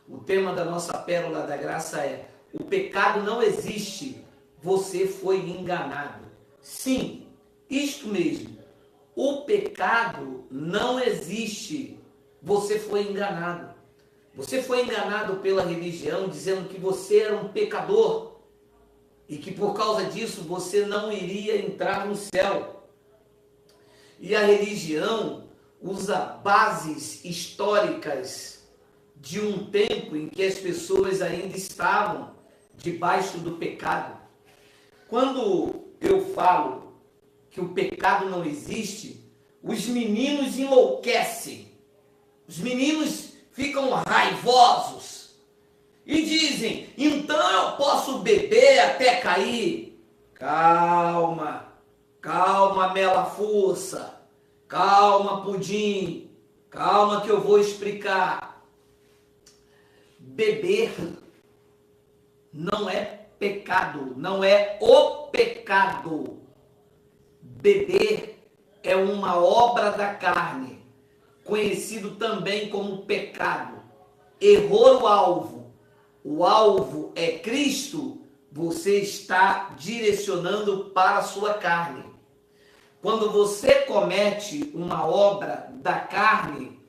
O tema da nossa pérola da graça é: o pecado não existe, você foi enganado. Sim, isto mesmo. O pecado não existe, você foi enganado. Você foi enganado pela religião dizendo que você era um pecador e que por causa disso você não iria entrar no céu. E a religião usa bases históricas de um tempo em que as pessoas ainda estavam debaixo do pecado. Quando eu falo que o pecado não existe, os meninos enlouquecem. Os meninos ficam raivosos e dizem: então eu posso beber até cair. Calma, calma, mela fuça, calma, pudim, calma que eu vou explicar. Beber não é pecado, não é o pecado. Beber é uma obra da carne, conhecido também como pecado. Errou o alvo é Cristo, você está direcionando para a sua carne. Quando você comete uma obra da carne,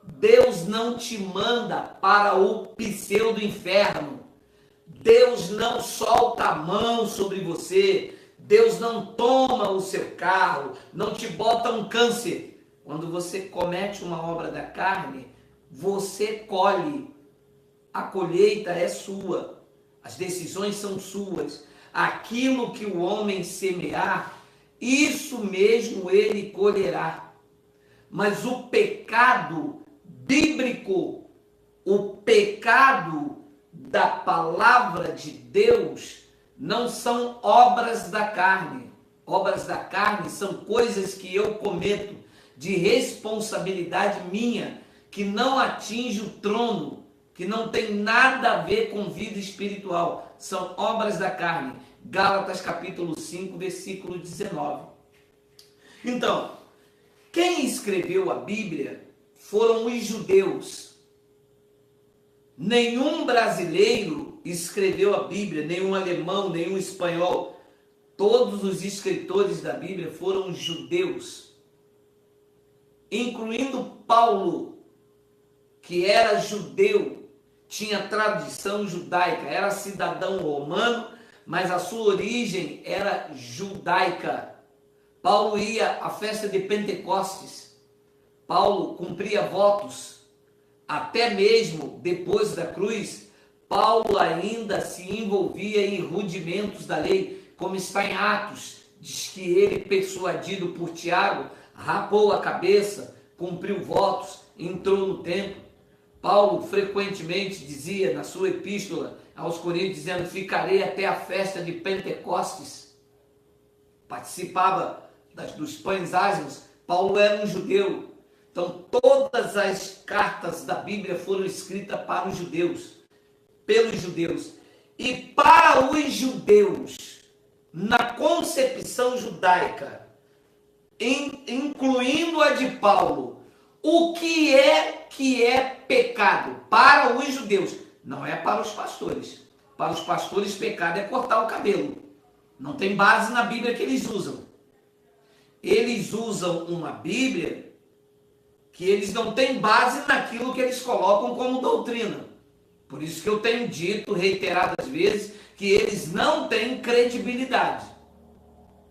Deus não te manda para o pseudo-inferno. Deus não solta a mão sobre você. Deus não toma o seu carro, não te bota um câncer. Quando você comete uma obra da carne, você colhe. A colheita é sua. As decisões são suas. Aquilo que o homem semear, isso mesmo ele colherá. Mas o pecado bíblico, o pecado da palavra de Deus, não são obras da carne. Obras da carne são coisas que eu cometo de responsabilidade minha, que não atinge o trono, que não tem nada a ver com vida espiritual. São obras da carne. Gálatas capítulo 5, versículo 19. Então, quem escreveu a Bíblia foram os judeus. Nenhum brasileiro escreveu a Bíblia, nenhum alemão, nenhum espanhol. Todos os escritores da Bíblia foram judeus, incluindo Paulo, que era judeu, tinha tradição judaica, era cidadão romano, mas a sua origem era judaica. Paulo ia à festa de Pentecostes, Paulo cumpria votos, até mesmo depois da cruz, Paulo ainda se envolvia em rudimentos da lei, como está em Atos, diz que ele, persuadido por Tiago, rapou a cabeça, cumpriu votos, entrou no templo. Paulo frequentemente dizia na sua epístola aos Coríntios, dizendo: ficarei até a festa de Pentecostes. Participava dos pães ázimos. Paulo era um judeu. Então todas as cartas da Bíblia foram escritas para os judeus, pelos judeus. E para os judeus, na concepção judaica, incluindo a de Paulo, o que é pecado para os judeus? Não é para os pastores. Para os pastores, pecado é cortar o cabelo. Não tem base na Bíblia que eles usam. Eles usam uma Bíblia que eles não têm base naquilo que eles colocam como doutrina. Por isso que eu tenho dito reiteradas vezes que eles não têm credibilidade.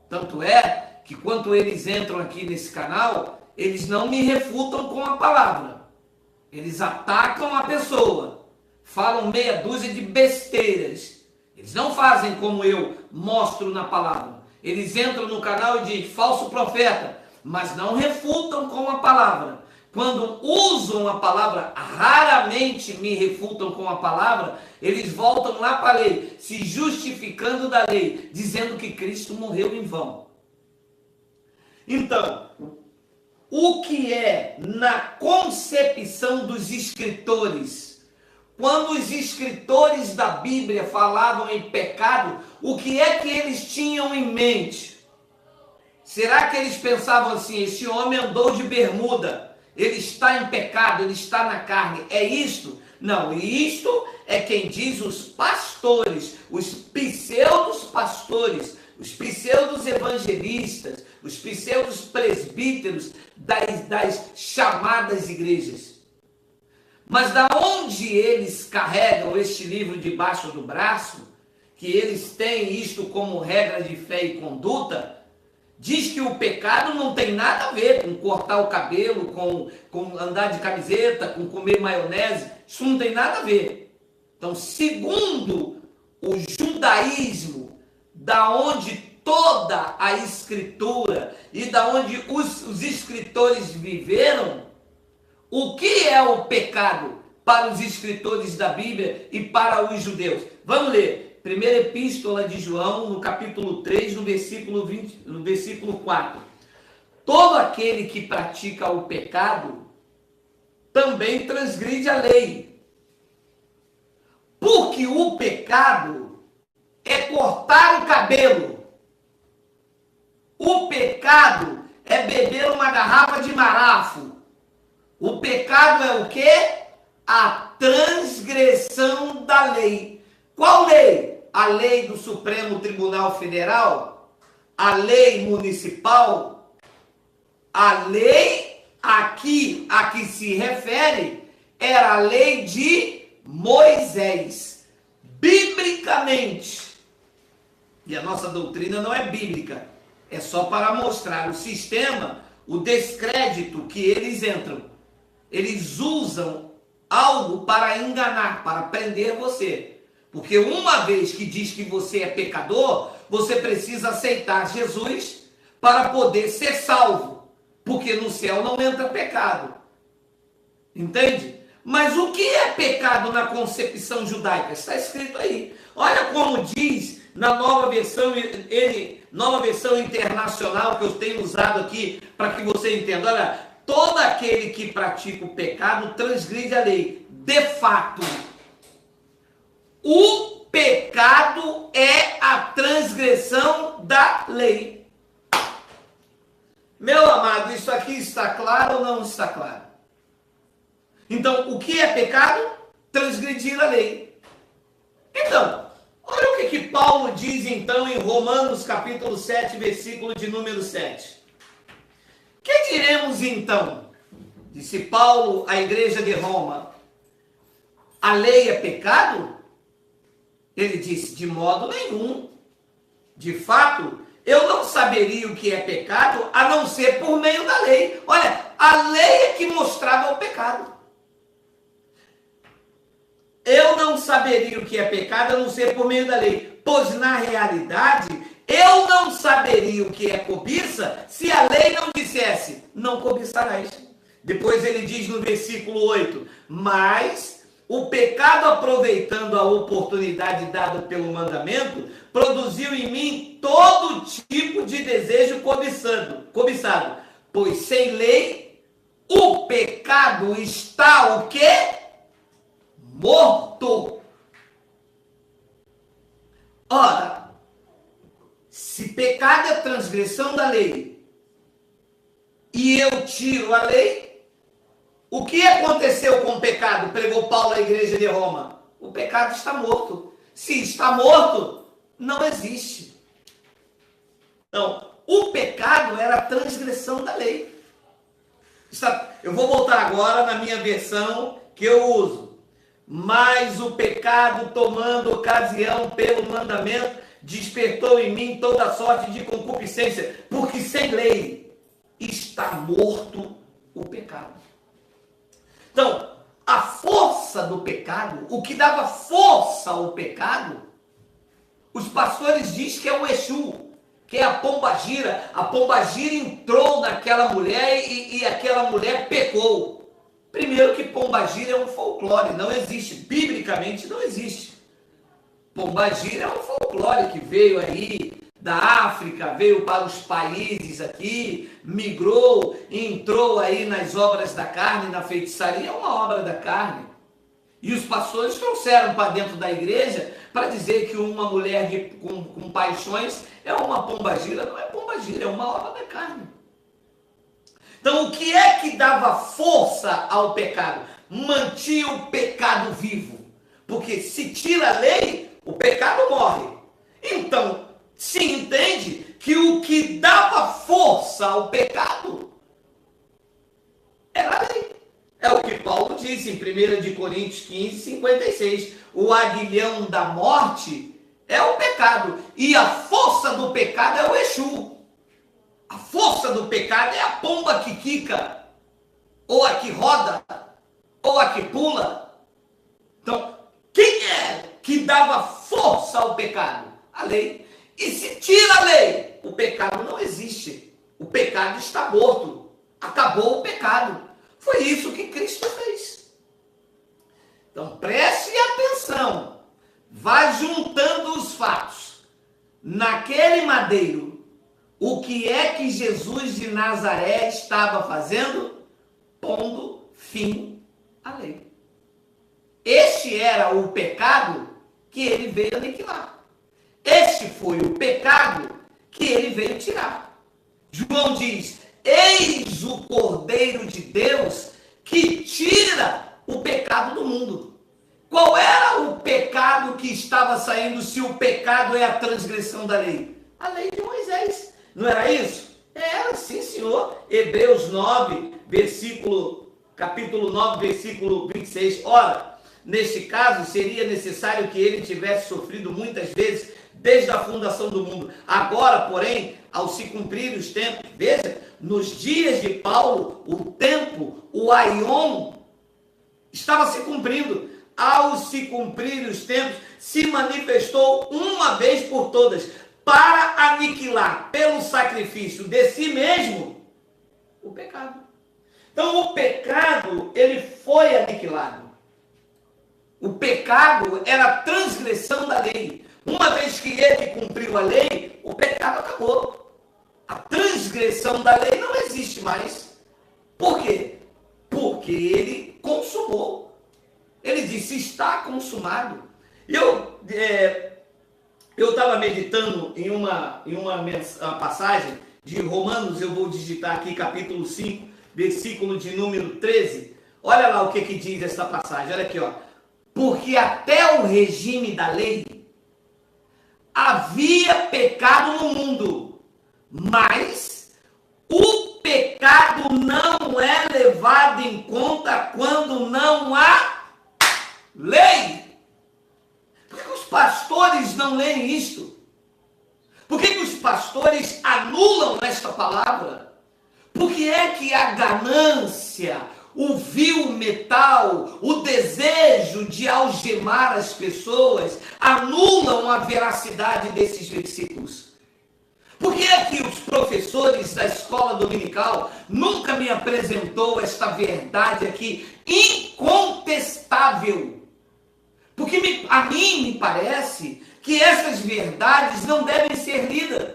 Tanto é que quando eles entram aqui nesse canal, eles não me refutam com a palavra. Eles atacam a pessoa, falam meia dúzia de besteiras. Eles não fazem como eu mostro na palavra. Eles entram no canal e dizem falso profeta, mas não refutam com a palavra. Quando usam a palavra, raramente me refutam com a palavra, eles voltam lá para a lei, se justificando da lei, dizendo que Cristo morreu em vão. Então, o que é na concepção dos escritores? Quando os escritores da Bíblia falavam em pecado, o que é que eles tinham em mente? Será que eles pensavam assim: esse homem andou de bermuda, ele está em pecado, ele está na carne, é isto? Não, isto é quem diz os pastores, os pseudos pastores, os pseudos evangelistas, os pseudos presbíteros das chamadas igrejas. Mas da onde eles carregam este livro debaixo do braço, que eles têm isto como regra de fé e conduta, diz que o pecado não tem nada a ver com cortar o cabelo, com andar de camiseta, com comer maionese. Isso não tem nada a ver. Então, segundo o judaísmo, da onde toda a escritura e da onde os escritores viveram, o que é o pecado para os escritores da Bíblia e para os judeus? Vamos ler. Primeira Epístola de João, no capítulo 3, no versículo 4. Todo aquele que pratica o pecado também transgride a lei. Porque o pecado é cortar o cabelo. O pecado é beber uma garrafa de marafo. O pecado é o quê? A transgressão da lei. Qual lei? A lei do Supremo Tribunal Federal? A lei municipal? A lei aqui a que se refere era a lei de Moisés. Biblicamente. E a nossa doutrina não é bíblica. É só para mostrar o sistema, o descrédito que eles entram. Eles usam algo para enganar, para prender você. Porque uma vez que diz que você é pecador, você precisa aceitar Jesus para poder ser salvo. Porque no céu não entra pecado. Entende? Mas o que é pecado na concepção judaica? Está escrito aí. Olha como diz na nova versão internacional que eu tenho usado aqui para que você entenda. Olha, todo aquele que pratica o pecado transgride a lei. De fato, o pecado é a transgressão da lei. Meu amado, isso aqui está claro ou não está claro? Então, o que é pecado? Transgredir a lei. Então, olha o que Paulo diz então em Romanos capítulo 7, versículo de número 7. Que diremos então? Disse Paulo à igreja de Roma. A lei é pecado? Ele disse, de modo nenhum. De fato, eu não saberia o que é pecado a não ser por meio da lei. Olha, a lei é que mostrava o pecado. Eu não saberia o que é pecado a não ser por meio da lei. Pois na realidade, eu não saberia o que é cobiça se a lei não dissesse, não cobiçarás. Depois ele diz no versículo 8, mas o pecado, aproveitando a oportunidade dada pelo mandamento, produziu em mim todo tipo de desejo cobiçado. Pois sem lei, o pecado está o quê? Morto. Ora, se pecado é transgressão da lei, e eu tiro a lei, o que aconteceu com o pecado? Pregou Paulo à igreja de Roma. O pecado está morto. Se está morto, não existe. Então, o pecado era a transgressão da lei. Eu vou voltar agora na minha versão que eu uso. Mas o pecado, tomando ocasião pelo mandamento, despertou em mim toda sorte de concupiscência, porque sem lei está morto o pecado. Então, a força do pecado, o que dava força ao pecado, os pastores dizem que é o Exu, que é a pombagira. A pombagira entrou naquela mulher e aquela mulher pecou. Primeiro que pombagira é um folclore, não existe, biblicamente não existe. Pombagira é um folclore que veio aí da África, veio para os países aqui, migrou, entrou aí nas obras da carne, na feitiçaria, é uma obra da carne. E os pastores trouxeram para dentro da igreja para dizer que uma mulher com paixões é uma pombagira. Não é pombagira, é uma obra da carne. Então, o que é que dava força ao pecado? mantinha o pecado vivo. Porque se tira a lei, o pecado morre. Então, se entende que o que dava força ao pecado era a lei. É o que Paulo disse em 1 Coríntios 15, 56. O aguilhão da morte é o pecado. E a força do pecado é o Exu. A força do pecado é a pomba que quica, ou a que roda, ou a que pula. Então, quem é que dava força ao pecado? A lei. E se tira a lei, o pecado não existe. O pecado está morto. Acabou o pecado. Foi isso que Cristo fez. Então, preste atenção. Vá juntando os fatos. Naquele madeiro, o que é que Jesus de Nazaré estava fazendo? Pondo fim à lei. Este era o pecado que ele veio aniquilar. Este foi o pecado que ele veio tirar. João diz: eis o Cordeiro de Deus que tira o pecado do mundo. Qual era o pecado que estava saindo se o pecado é a transgressão da lei? A lei de Moisés. Não era isso? Era, sim, senhor. Hebreus 9, capítulo 9, versículo 26. Ora, neste caso, seria necessário que ele tivesse sofrido muitas vezes desde a fundação do mundo. Agora, porém, ao se cumprir os tempos, veja, nos dias de Paulo, o tempo, o aion, estava se cumprindo. Ao se cumprir os tempos, se manifestou uma vez por todas, para aniquilar pelo sacrifício de si mesmo o pecado. Então o pecado, ele foi aniquilado. O pecado era a transgressão da lei. Uma vez que ele cumpriu a lei, o pecado acabou. A transgressão da lei não existe mais. Por quê? Porque ele consumou. Ele disse: está consumado. Eu estava meditando em uma passagem de Romanos, eu vou digitar aqui capítulo 5, versículo de número 13. Olha lá o que diz essa passagem, olha aqui, ó. Porque até o regime da lei havia pecado no mundo, mas o pecado não é levado em conta quando não há lei. Por que os pastores não leem isto? Por que os pastores anulam esta palavra? Por que é que a ganância, o vil metal, o desejo de algemar as pessoas anulam a veracidade desses versículos? Por que é que os professores da escola dominical nunca me apresentou esta verdade aqui incontestável? Porque a mim me parece que essas verdades não devem ser lidas.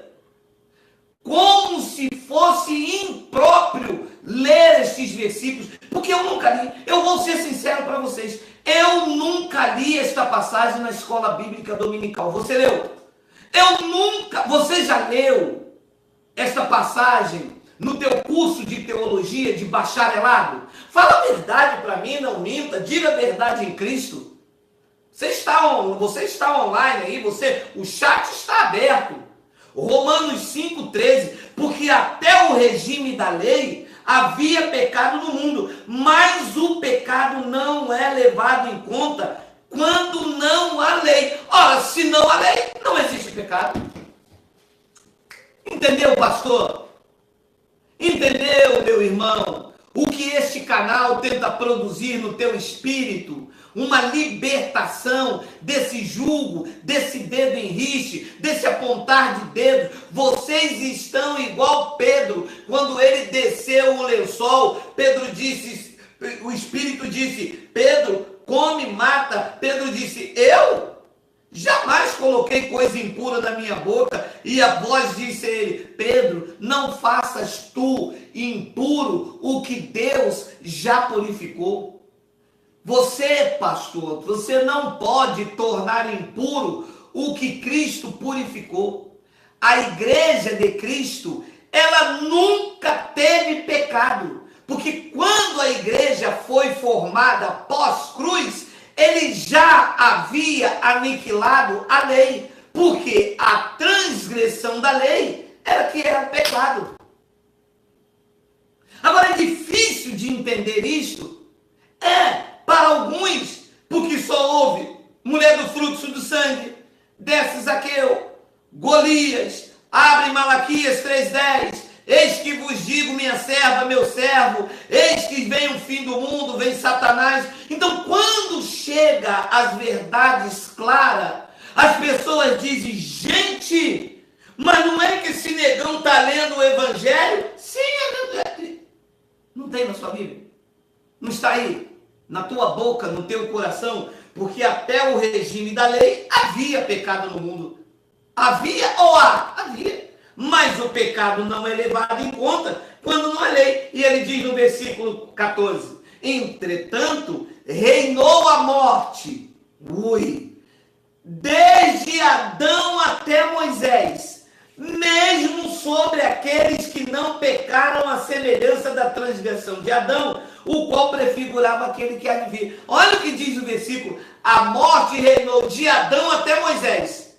Como se fosse impróprio ler estes versículos. Porque eu nunca li. Eu vou ser sincero para vocês. Eu nunca li esta passagem na escola bíblica dominical. Você leu? Eu nunca. Você já leu esta passagem no teu curso de teologia de bacharelado? Fala a verdade para mim, não minta. Diga a verdade em Cristo. Você está online aí, o chat está aberto. Romanos 5,13, porque até o regime da lei havia pecado no mundo, mas o pecado não é levado em conta quando não há lei. Ora, se não há lei, não existe pecado. Entendeu, pastor? Entendeu, meu irmão? O que este canal tenta produzir no teu espírito? Uma libertação desse jugo, desse dedo em riste, desse apontar de dedos. Vocês estão igual Pedro, quando ele desceu o lençol, Pedro disse, o Espírito disse: Pedro, come, mata. Pedro disse: eu jamais coloquei coisa impura na minha boca. E a voz disse a ele: Pedro, não faças tu impuro o que Deus já purificou. Você, pastor, você não pode tornar impuro o que Cristo purificou. A igreja de Cristo, ela nunca teve pecado. Porque quando a igreja foi formada pós-cruz, ele já havia aniquilado a lei, porque a transgressão da lei era pecado. Agora é difícil de entender isto, para alguns, porque só houve mulher do fluxo do sangue, desce Zaqueu, Golias, abre Malaquias 3:10, eis que vos digo, minha serva, meu servo, eis que vem o fim do mundo, vem Satanás. Então, quando chega as verdades claras, as pessoas dizem, gente, mas não é que esse negão está lendo o Evangelho? Sim, não tem na sua Bíblia? Não está aí? Na tua boca, no teu coração? Porque até o regime da lei havia pecado no mundo. Havia ou há? Havia. Mas o pecado não é levado em conta quando não é lei. E ele diz no versículo 14: entretanto, reinou a morte. Desde Adão até Moisés, mesmo sobre aqueles que não pecaram à semelhança da transgressão de Adão, o qual prefigurava aquele que há de vir. Olha o que diz o versículo: a morte reinou de Adão até Moisés.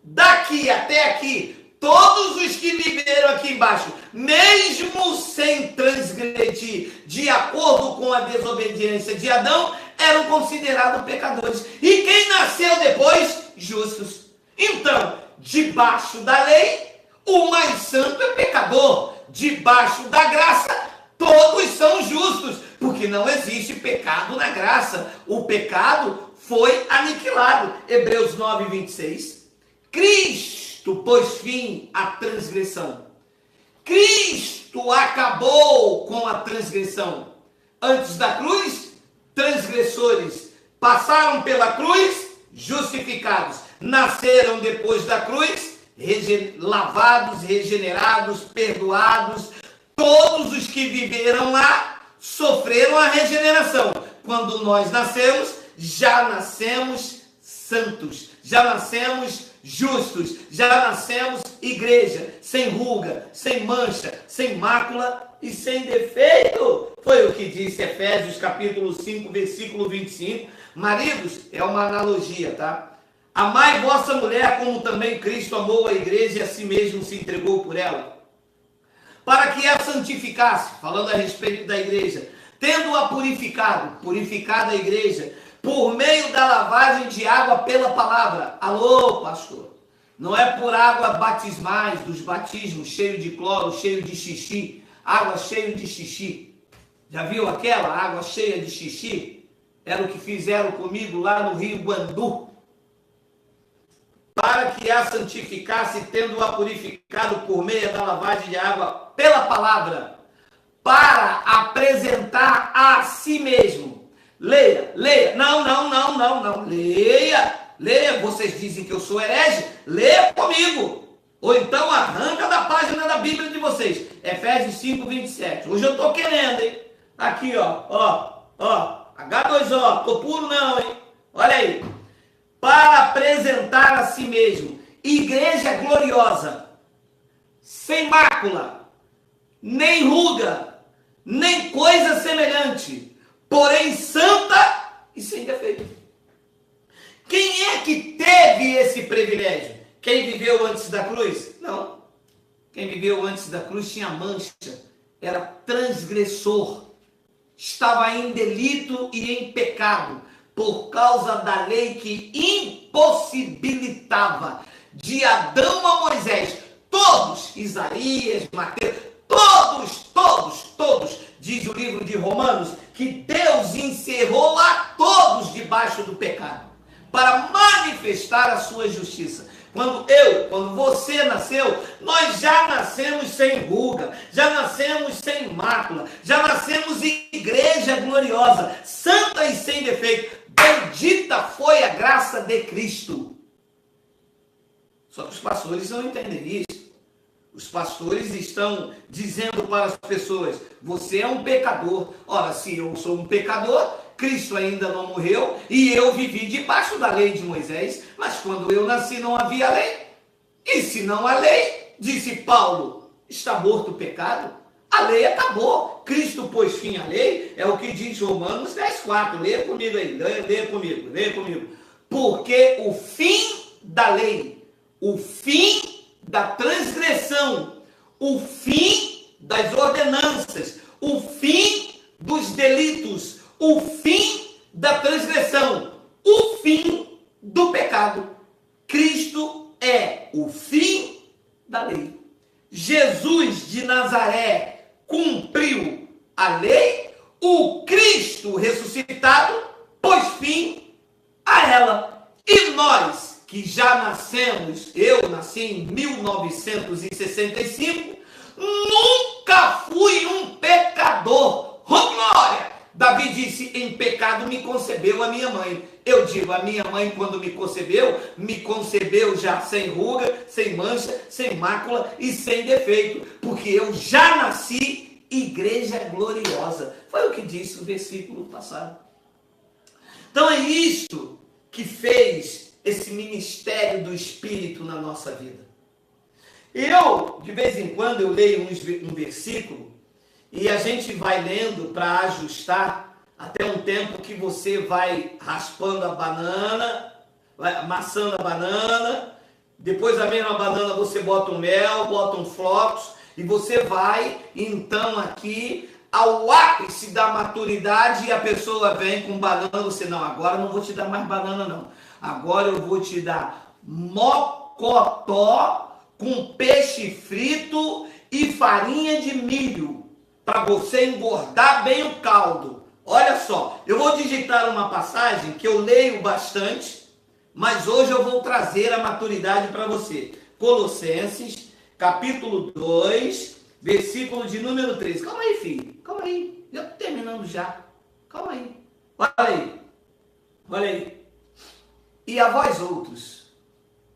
Daqui até aqui, todos os que viveram aqui embaixo, mesmo sem transgredir, de acordo com a desobediência de Adão, eram considerados pecadores. E quem nasceu depois? Justos. Então, debaixo da lei, o mais santo é pecador. Debaixo da graça, todos são justos, porque não existe pecado na graça. O pecado foi aniquilado. Hebreus 9:26. Cristo pôs fim à transgressão. Cristo acabou com a transgressão. Antes da cruz, transgressores passaram pela cruz, justificados. Nasceram depois da cruz, lavados, regenerados, perdoados. Todos os que viveram lá sofreram a regeneração. Quando nós nascemos, já nascemos santos, já nascemos justos, já nascemos igreja, sem ruga, sem mancha, sem mácula e sem defeito. Foi o que disse Efésios capítulo 5, versículo 25. Maridos, é uma analogia, tá? Amai vossa mulher como também Cristo amou a igreja e a si mesmo se entregou por ela, para que a santificasse, falando a respeito da igreja, tendo-a purificado a igreja, por meio da lavagem de água pela palavra. Alô, pastor, não é por água batismais, dos batismos, cheio de cloro, cheio de xixi, água cheia de xixi. Já viu aquela água cheia de xixi? Era o que fizeram comigo lá no Rio Guandu. Para que a santificasse, tendo-a purificado por meio da lavagem de água pela palavra, para apresentar a si mesmo. Leia. Não. Leia. Vocês dizem que eu sou herege? Leia comigo. Ou então arranca da página da Bíblia de vocês. Efésios 5:27. Hoje eu estou querendo, hein? Aqui, ó. H2O. Tô puro não, hein? Olha aí. Para apresentar a si mesmo igreja gloriosa, sem mácula, nem ruga, nem coisa semelhante, porém santa e sem defeito. Quem é que teve esse privilégio? Quem viveu antes da cruz? Não. Quem viveu antes da cruz tinha mancha, era transgressor, estava em delito e em pecado, por causa da lei que impossibilitava, de Adão a Moisés, todos, Isaías, Mateus, todos, diz o livro de Romanos, que Deus encerrou a todos debaixo do pecado, para manifestar a sua justiça. Quando você nasceu, nós já nascemos sem ruga, já nascemos sem mácula, já nascemos em igreja gloriosa, santa e sem defeito. Bendita foi a graça de Cristo. Só que os pastores não entendem isso. Os pastores estão dizendo para as pessoas, você é um pecador. Ora, se eu sou um pecador, Cristo ainda não morreu e eu vivi debaixo da lei de Moisés, mas quando eu nasci não havia lei. E se não há lei, disse Paulo, está morto o pecado? A lei acabou. Cristo pôs fim à lei, é o que diz Romanos 10:4. Leia comigo aí, leia comigo. Porque o fim da lei, o fim da transgressão, o fim das ordenanças, o fim dos delitos, o fim da transgressão, o fim do pecado. Cristo é o fim da lei. Jesus de Nazaré cumpriu a lei, o Cristo ressuscitado pôs fim a ela. E nós que já nascemos, eu nasci em 1965, nunca fui um pecador. Oh, glória! Davi disse, em pecado me concebeu a minha mãe. Eu digo, a minha mãe quando me concebeu já sem ruga, sem mancha, sem mácula e sem defeito, porque eu já nasci igreja gloriosa. Foi o que disse o versículo passado. Então é isto que fez esse ministério do Espírito na nossa vida. Eu, de vez em quando, eu leio um versículo e a gente vai lendo para ajustar até um tempo que você vai raspando a banana, vai amassando a banana, depois a mesma banana você bota um mel, bota um flocos e você vai, então, aqui ao ápice da maturidade e a pessoa vem com banana, você, não, agora eu não vou te dar mais banana não, agora eu vou te dar mocotó com peixe frito e farinha de milho, para você engordar bem o caldo. Olha só, eu vou digitar uma passagem que eu leio bastante, mas hoje eu vou trazer a maturidade para você. Colossenses, capítulo 2, versículo de número 13. Calma aí, filho, calma aí, já estou terminando já. Calma aí, olha aí. E a vós outros,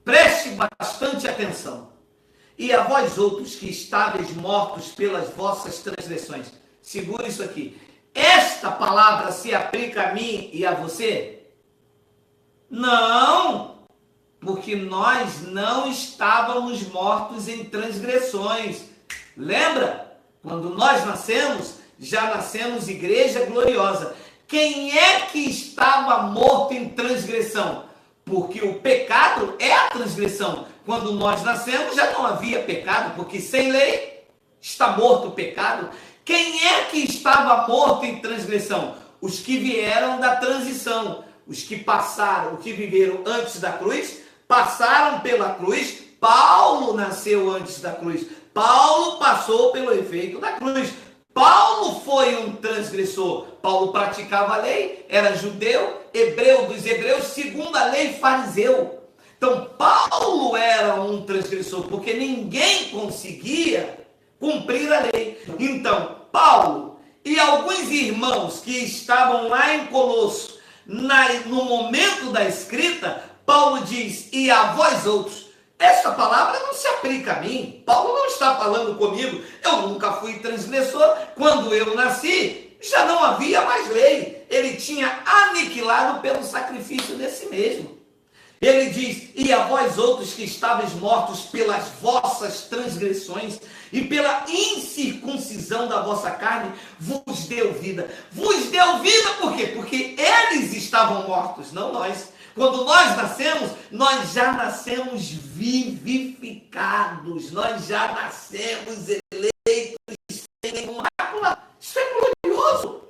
preste bastante atenção. E a vós outros que estáveis mortos pelas vossas transgressões. Segura isso aqui. Esta palavra se aplica a mim e a você? Não, porque nós não estávamos mortos em transgressões. Lembra? Quando nós nascemos, já nascemos igreja gloriosa. Quem é que estava morto em transgressão? Porque o pecado é a transgressão. Quando nós nascemos já não havia pecado, porque sem lei está morto o pecado. Quem é que estava morto em transgressão? Os que vieram da transição, os que passaram, os que viveram antes da cruz, passaram pela cruz. Paulo nasceu antes da cruz. Paulo passou pelo efeito da cruz. Paulo foi um transgressor. Paulo praticava a lei, era judeu, hebreu dos hebreus, segundo a lei, fariseu. Então, Paulo era um transgressor, porque ninguém conseguia cumprir a lei. Então, Paulo e alguns irmãos que estavam lá em Colosso, no momento da escrita, Paulo diz, e a vós outros. Essa palavra não se aplica a mim. Paulo não está falando comigo. Eu nunca fui transgressor. Quando eu nasci, já não havia mais lei. Ele tinha aniquilado pelo sacrifício desse mesmo. Ele diz, e a vós outros que estáveis mortos pelas vossas transgressões e pela incircuncisão da vossa carne, vos deu vida. Vos deu vida por quê? Porque eles estavam mortos, não nós. Quando nós nascemos, nós já nascemos vivificados, nós já nascemos eleitos sem nenhuma mácula. Isso é glorioso.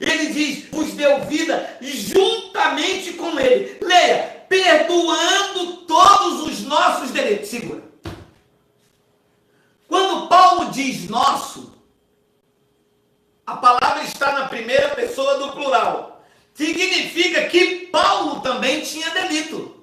Ele diz, vos deu vida juntamente com ele. Leia, perdoando todos os nossos delitos. Segura. Quando Paulo diz nosso, a palavra está na primeira pessoa do plural. Significa que Paulo também tinha delito.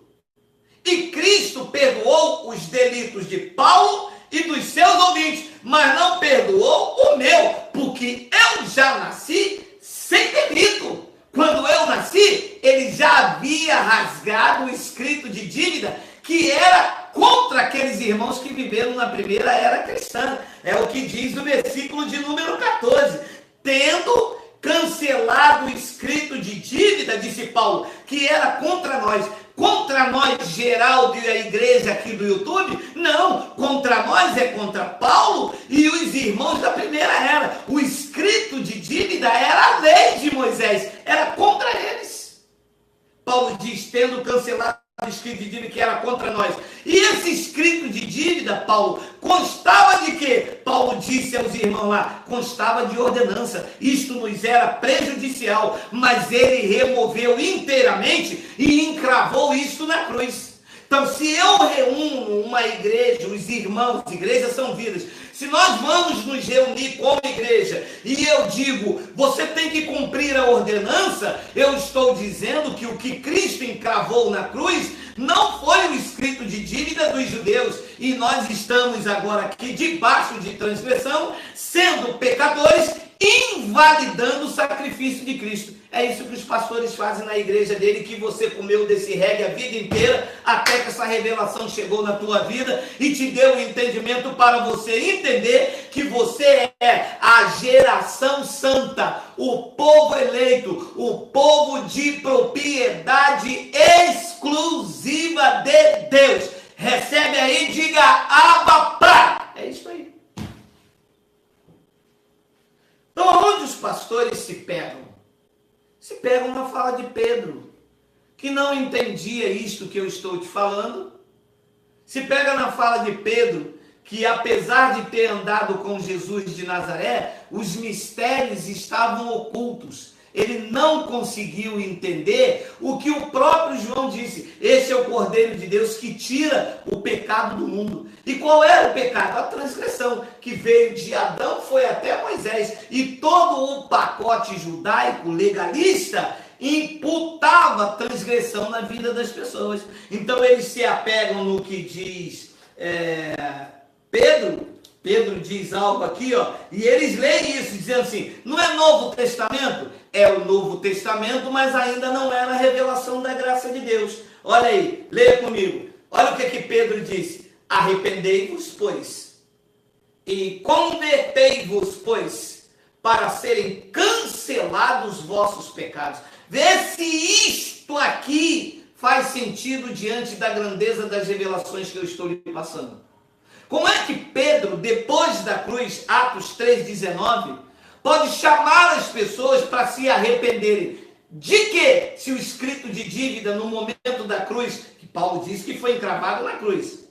E Cristo perdoou os delitos de Paulo e dos seus ouvintes, mas não perdoou o meu, porque eu já nasci sem delito. Quando eu nasci, ele já havia rasgado o escrito de dívida que era contra aqueles irmãos que viveram na primeira era cristã. É o que diz o versículo de número 14. Tendo cancelado o escrito de dívida, disse Paulo, que era contra nós, contra nós, Geraldo e a igreja aqui do YouTube? Não, contra nós é contra Paulo e os irmãos da primeira era. O escrito de dívida era a lei de Moisés, era contra eles. Paulo diz, tendo cancelado o escrito de dívida que era contra nós. E esse escrito de dívida, Paulo, constava de quê? Paulo disse aos irmãos lá, constava de ordenança. Isto nos era prejudicial, mas ele removeu inteiramente e encravou isto na cruz. Então, se eu reúno uma igreja, os irmãos, igrejas são vidas, se nós vamos nos reunir como igreja e eu digo, você tem que cumprir a ordenança, eu estou dizendo que o que Cristo encravou na cruz não foi o escrito de dívida dos judeus, e nós estamos agora aqui debaixo de transgressão, sendo pecadores, invalidando o sacrifício de Cristo. É isso que os pastores fazem na igreja dele, que você comeu desse reggae a vida inteira, até que essa revelação chegou na tua vida e te deu o entendimento para você entender que você é a geração santa, o povo eleito, o povo de propriedade exclusiva de Deus. Recebe aí, diga Abba Pai. É isso aí. Então, onde os pastores se pegam? Se pegam na fala de Pedro, que não entendia isto que eu estou te falando. Se pega na fala de Pedro, que apesar de ter andado com Jesus de Nazaré, os mistérios estavam ocultos. Ele não conseguiu entender o que o próprio João disse. Este é o Cordeiro de Deus que tira o pecado do mundo. E qual era o pecado? A transgressão, que veio de Adão, foi até Moisés. E todo o pacote judaico legalista imputava transgressão na vida das pessoas. Então eles se apegam no que diz Pedro. Pedro diz algo aqui, e eles leem isso, dizendo assim, não é Novo Testamento? É o Novo Testamento, mas ainda não era a revelação da graça de Deus. Olha aí, leia comigo. Olha o que Pedro disse. Arrependei-vos, pois, e convertei-vos, pois, para serem cancelados os vossos pecados. Vê se isto aqui faz sentido diante da grandeza das revelações que eu estou lhe passando. Como é que Pedro, depois da cruz, Atos 3,19, pode chamar as pessoas para se arrependerem? De quê? Se o escrito de dívida no momento da cruz, que Paulo disse que foi encravado na cruz.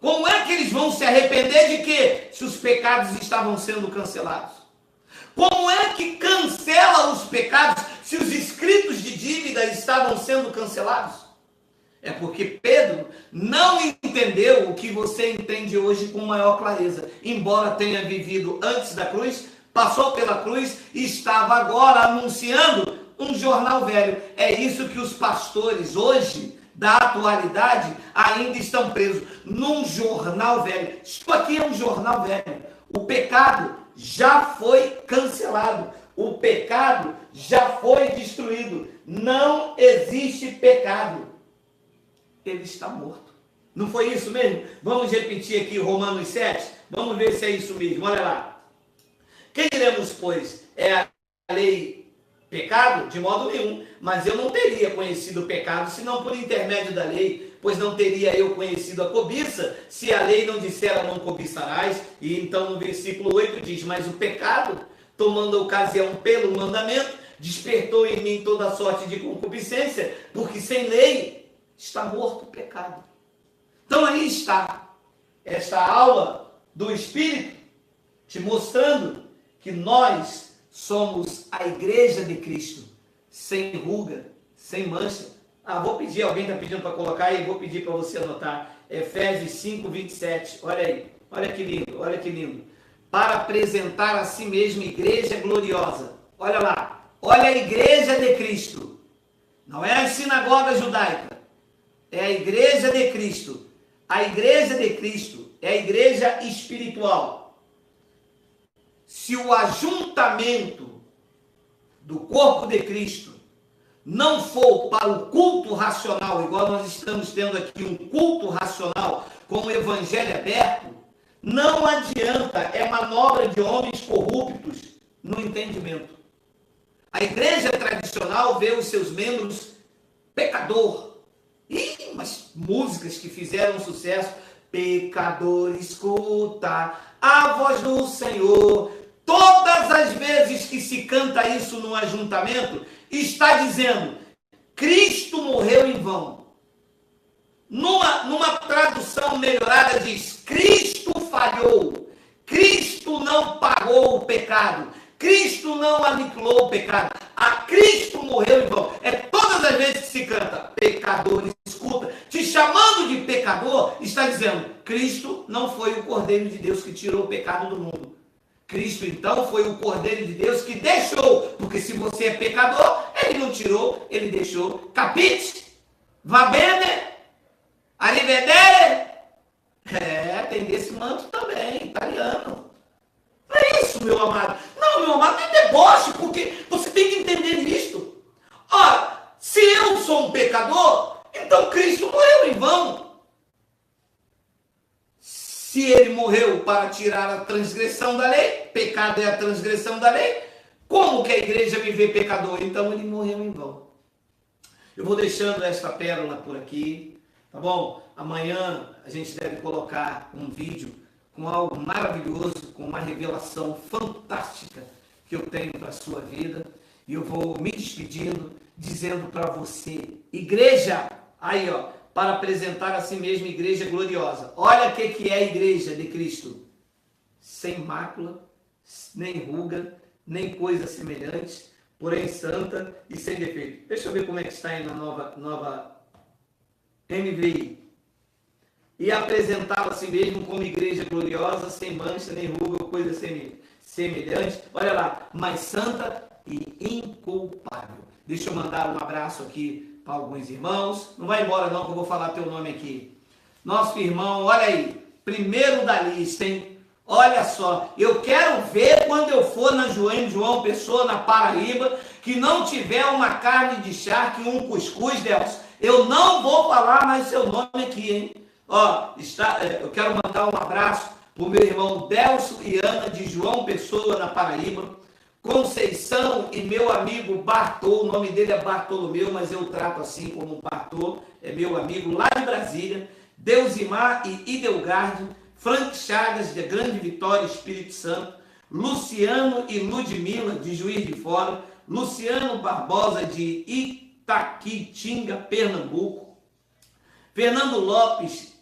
Como é que eles vão se arrepender de quê? Se os pecados estavam sendo cancelados. Como é que cancela os pecados se os escritos de dívida estavam sendo cancelados? É porque Pedro não entendeu o que você entende hoje com maior clareza. Embora tenha vivido antes da cruz, passou pela cruz e estava agora anunciando um jornal velho. É isso que os pastores hoje, da atualidade, ainda estão presos num jornal velho. Isso aqui é um jornal velho. O pecado já foi cancelado. O pecado já foi destruído. Não existe pecado. Ele está morto. Não foi isso mesmo? Vamos repetir aqui Romanos 7? Vamos ver se é isso mesmo. Olha lá. Quem diremos, pois, é a lei pecado? De modo nenhum. Mas eu não teria conhecido o pecado, senão por intermédio da lei, pois não teria eu conhecido a cobiça, se a lei não dissera não cobiçarás. E então no versículo 8 diz, mas o pecado, tomando ocasião pelo mandamento, despertou em mim toda sorte de concupiscência, porque sem lei está morto o pecado. Então aí está esta aula do Espírito te mostrando que nós somos a igreja de Cristo, sem ruga, sem mancha. Vou pedir, alguém está pedindo para colocar aí, vou pedir para você anotar. Efésios 5, 27. Olha aí, olha que lindo, olha que lindo. Para apresentar a si mesmo igreja gloriosa. Olha lá, olha a igreja de Cristo. Não é a sinagoga judaica. É a igreja de Cristo. A igreja de Cristo é a igreja espiritual. Se o ajuntamento do corpo de Cristo não for para o culto racional, igual nós estamos tendo aqui um culto racional com o evangelho aberto, não adianta, é manobra de homens corruptos no entendimento. A igreja tradicional vê os seus membros pecador, Ih, mas músicas que fizeram sucesso. Pecador, escuta a voz do Senhor. Todas as vezes que se canta isso num ajuntamento, está dizendo, Cristo morreu em vão. Numa tradução melhorada diz, Cristo falhou. Cristo não pagou o pecado. Cristo não aniquilou o pecado. A Cristo morreu em vão. É todas as vezes que se canta, pecador, escuta. Te chamando de pecador, está dizendo, Cristo não foi o Cordeiro de Deus que tirou o pecado do mundo. Cristo, então, foi o Cordeiro de Deus que deixou. Porque se você é pecador, ele não tirou, ele deixou. Capite? Va bene? Arrivedere? Tem desse manto também, italiano. Não é isso, meu amado. Não, meu amado, é deboche, porque você tem que entender isto. Ora, se eu sou um pecador, então Cristo morreu em vão. Se ele morreu para tirar a transgressão da lei, pecado é a transgressão da lei, como que a igreja me vê pecador? Então ele morreu em vão. Eu vou deixando esta pérola por aqui, tá bom? Amanhã a gente deve colocar um vídeo com algo maravilhoso, com uma revelação fantástica que eu tenho para a sua vida. E eu vou me despedindo, dizendo para você, igreja, aí ó, para apresentar a si mesmo igreja gloriosa. Olha o que é a igreja de Cristo. Sem mácula, nem ruga, nem coisa semelhante, porém santa e sem defeito. Deixa eu ver como é que está aí na nova NVI. E apresentava a si mesmo como igreja gloriosa, sem mancha, nem ruga ou coisa semelhante. Olha lá, mas santa e inculpável. Deixa eu mandar um abraço aqui para alguns irmãos. Não vai embora não, que eu vou falar teu nome aqui. Nosso irmão, olha aí, primeiro da lista, hein? Olha só, eu quero ver quando eu for na João Pessoa, na Paraíba, que não tiver uma carne de charque e um cuscuz, Delcio. Eu não vou falar mais seu nome aqui, hein? Ó, eu quero mandar um abraço para o meu irmão Delcio e Ana de João Pessoa, na Paraíba. Conceição e meu amigo Bartô, o nome dele é Bartolomeu, mas eu trato assim como Bartô, é meu amigo lá de Brasília. Deusimar e Idelgarde, Frank Chagas, de Grande Vitória, Espírito Santo. Luciano e Ludmila, de Juiz de Fora. Luciano Barbosa, de Itaquitinga, Pernambuco. Fernando Lopes,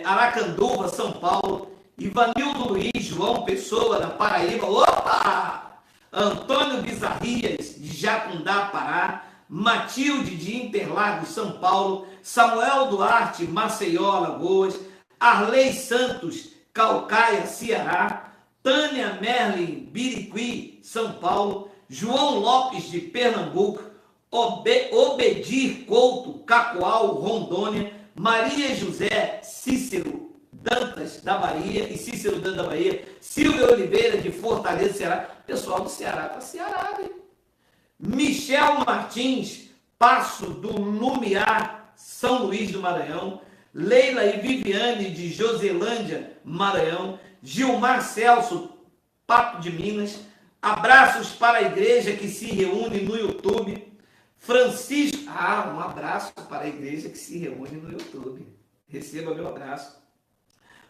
Aracanduva, São Paulo. Ivanildo Luiz, João Pessoa, da Paraíba. Opa! Antônio Bizarrias, de Jacundá, Pará. Matilde, de Interlagos, São Paulo. Samuel Duarte, Maceió, Alagoas. Arley Santos, Calcaia, Ceará. Tânia Merlin, Biriqui, São Paulo. João Lopes, de Pernambuco. Obedir Couto, Cacoal, Rondônia. Maria José Cícero Dantas, da Bahia, e Cícero Dantas, da Bahia. Silvia Oliveira, de Fortaleza, Ceará. Pessoal do Ceará tá Ceará, hein? Michel Martins, Passo do Lumiar, São Luís do Maranhão. Leila e Viviane, de Joselândia, Maranhão. Gilmar Celso, Papo de Minas. Abraços para a igreja que se reúne no YouTube. Francisco, um abraço para a igreja que se reúne no YouTube. Receba meu abraço.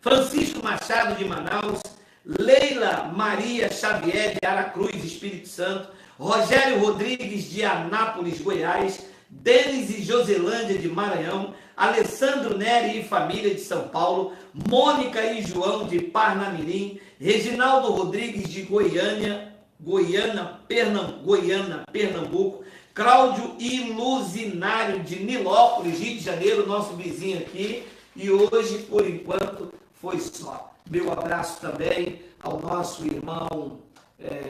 Francisco Machado, de Manaus. Leila Maria Xavier, de Aracruz, Espírito Santo. Rogério Rodrigues, de Anápolis, Goiás. Denis e Joselândia, de Maranhão. Alessandro Neri e família, de São Paulo. Mônica e João, de Parnamirim. Reginaldo Rodrigues, de Goiânia, Pernambuco. Cláudio e Luzinário, de Nilópolis, Rio de Janeiro, nosso vizinho aqui. E hoje, por enquanto, foi só. Meu abraço também ao nosso irmão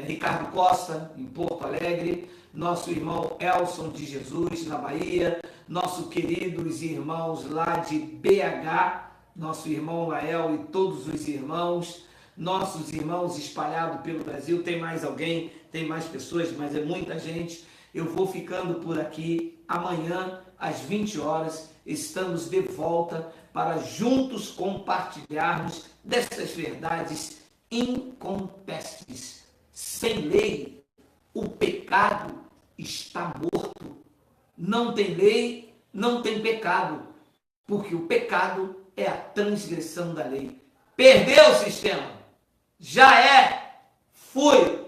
Ricardo Costa, em Porto Alegre. Nosso irmão Elson de Jesus, na Bahia. Nossos queridos irmãos lá de BH. Nosso irmão Lael e todos os irmãos. Nossos irmãos espalhados pelo Brasil. Tem mais alguém? Tem mais pessoas, mas é muita gente. Eu vou ficando por aqui. Amanhã, às 20 horas, estamos de volta para juntos compartilharmos dessas verdades incontestes. Sem lei, o pecado está morto. Não tem lei, não tem pecado, porque o pecado é a transgressão da lei. Perdeu o sistema. Já é. Fui.